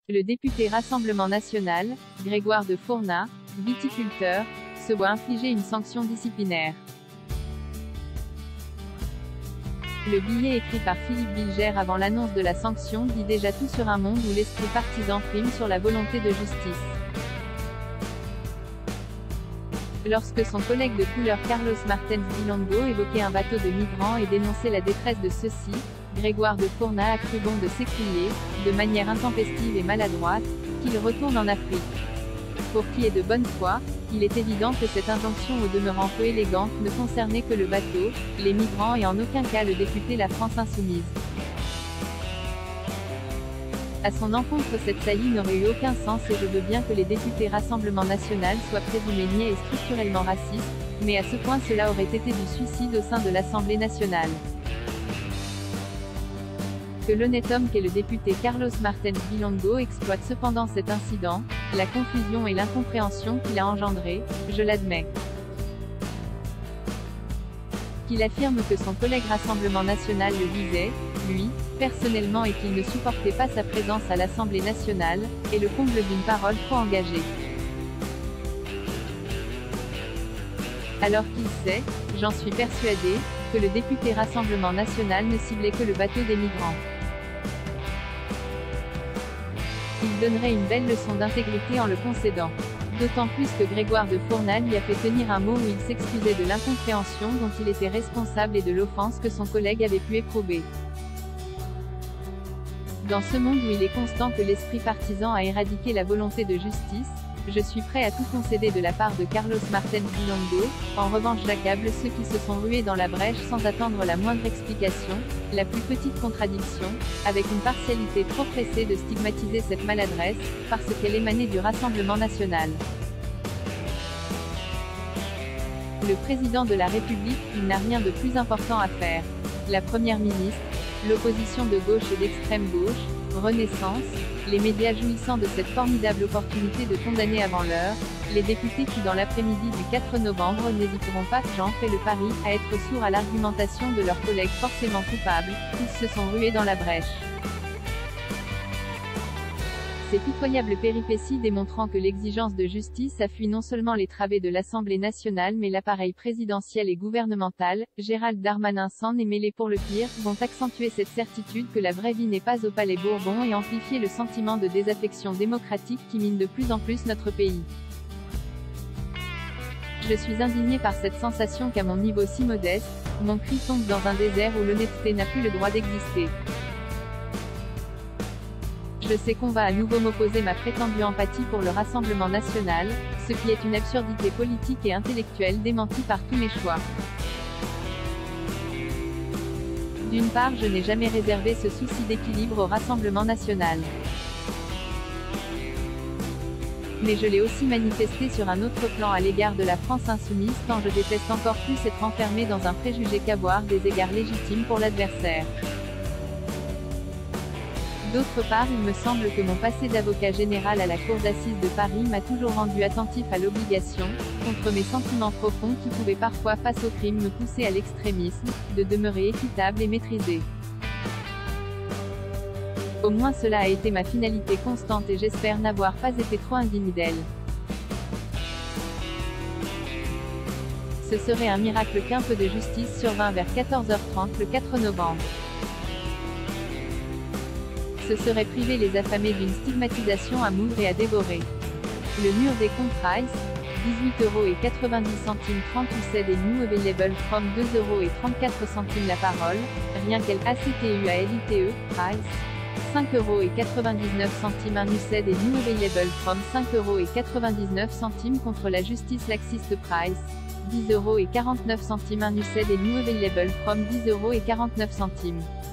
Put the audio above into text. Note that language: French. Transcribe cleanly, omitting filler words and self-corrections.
Le député Rassemblement National, Grégoire de Fournat, viticulteur, se voit infliger une sanction disciplinaire. Le billet écrit par Philippe Bilger avant l'annonce de la sanction dit déjà tout sur un monde où l'esprit partisan prime sur la volonté de justice. Lorsque son collègue de couleur Carlos Martens Vilongo évoquait un bateau de migrants et dénonçait la détresse de ceux-ci, Grégoire de Fournat a cru bon de s'écrier, de manière intempestive et maladroite, qu'il retourne en Afrique. Pour qui est de bonne foi, il est évident que cette injonction au demeurant peu élégante ne concernait que le bateau, les migrants et en aucun cas le député La France Insoumise. À son encontre, cette saillie n'aurait eu aucun sens et je veux bien que les députés Rassemblement National soient présumés niais et structurellement racistes, mais à ce point cela aurait été du suicide au sein de l'Assemblée nationale. Que l'honnête homme qu'est le député Carlos Martens Vilongo exploite cependant cet incident, la confusion et l'incompréhension qu'il a engendré, je l'admets. Qu'il affirme que son collègue Rassemblement National le visait, lui, personnellement et qu'il ne supportait pas sa présence à l'Assemblée nationale, est le comble d'une parole trop engagée. Alors qu'il sait, j'en suis persuadé, que le député Rassemblement National ne ciblait que le bateau des migrants. Il donnerait une belle leçon d'intégrité en le concédant. D'autant plus que Grégoire de Fournat lui a fait tenir un mot où il s'excusait de l'incompréhension dont il était responsable et de l'offense que son collègue avait pu éprouver. Dans ce monde où il est constant que l'esprit partisan a éradiqué la volonté de justice, je suis prêt à tout concéder de la part de Carlos Martens Vilongo. En revanche, j'accable ceux qui se sont rués dans la brèche sans attendre la moindre explication, la plus petite contradiction, avec une partialité trop pressée de stigmatiser cette maladresse, parce qu'elle émanait du Rassemblement national. Le président de la République, il n'a rien de plus important à faire. La première ministre, l'opposition de gauche et d'extrême gauche, Renaissance, les médias jouissant de cette formidable opportunité de condamner avant l'heure, les députés qui dans l'après-midi du 4 novembre n'hésiteront pas, j'en fais le pari, à être sourds à l'argumentation de leurs collègues forcément coupables, tous se sont rués dans la brèche. Ces pitoyables péripéties démontrant que l'exigence de justice a fui non seulement les travées de l'Assemblée nationale mais l'appareil présidentiel et gouvernemental, Gérald Darmanin s'en est mêlé pour le pire, vont accentuer cette certitude que la vraie vie n'est pas au Palais Bourbon et amplifier le sentiment de désaffection démocratique qui mine de plus en plus notre pays. Je suis indigné par cette sensation qu'à mon niveau si modeste, mon cri tombe dans un désert où l'honnêteté n'a plus le droit d'exister. Je sais qu'on va à nouveau m'opposer ma prétendue empathie pour le Rassemblement national, ce qui est une absurdité politique et intellectuelle démentie par tous mes choix. D'une part, je n'ai jamais réservé ce souci d'équilibre au Rassemblement national. Mais je l'ai aussi manifesté sur un autre plan à l'égard de la France insoumise tant je déteste encore plus être enfermé dans un préjugé qu'avoir des égards légitimes pour l'adversaire. D'autre part, il me semble que mon passé d'avocat général à la Cour d'assises de Paris m'a toujours rendu attentif à l'obligation, contre mes sentiments profonds qui pouvaient parfois face au crime me pousser à l'extrémisme, de demeurer équitable et maîtrisé. Au moins cela a été ma finalité constante et j'espère n'avoir pas été trop indigne d'elle. Ce serait un miracle qu'un peu de justice survint vers 14h30 le 4 novembre. Ce serait priver les affamés d'une stigmatisation à moudre et à dévorer. Le mur des comptes Price, 18,90 €, 30 said et new available from 2,34 € la parole, rien qu'elle ACTUALITE, Price. 5,99 € un said et new available from 5,99 € contre la justice laxiste Price. 10,49 € un said et new available from 10,49 €.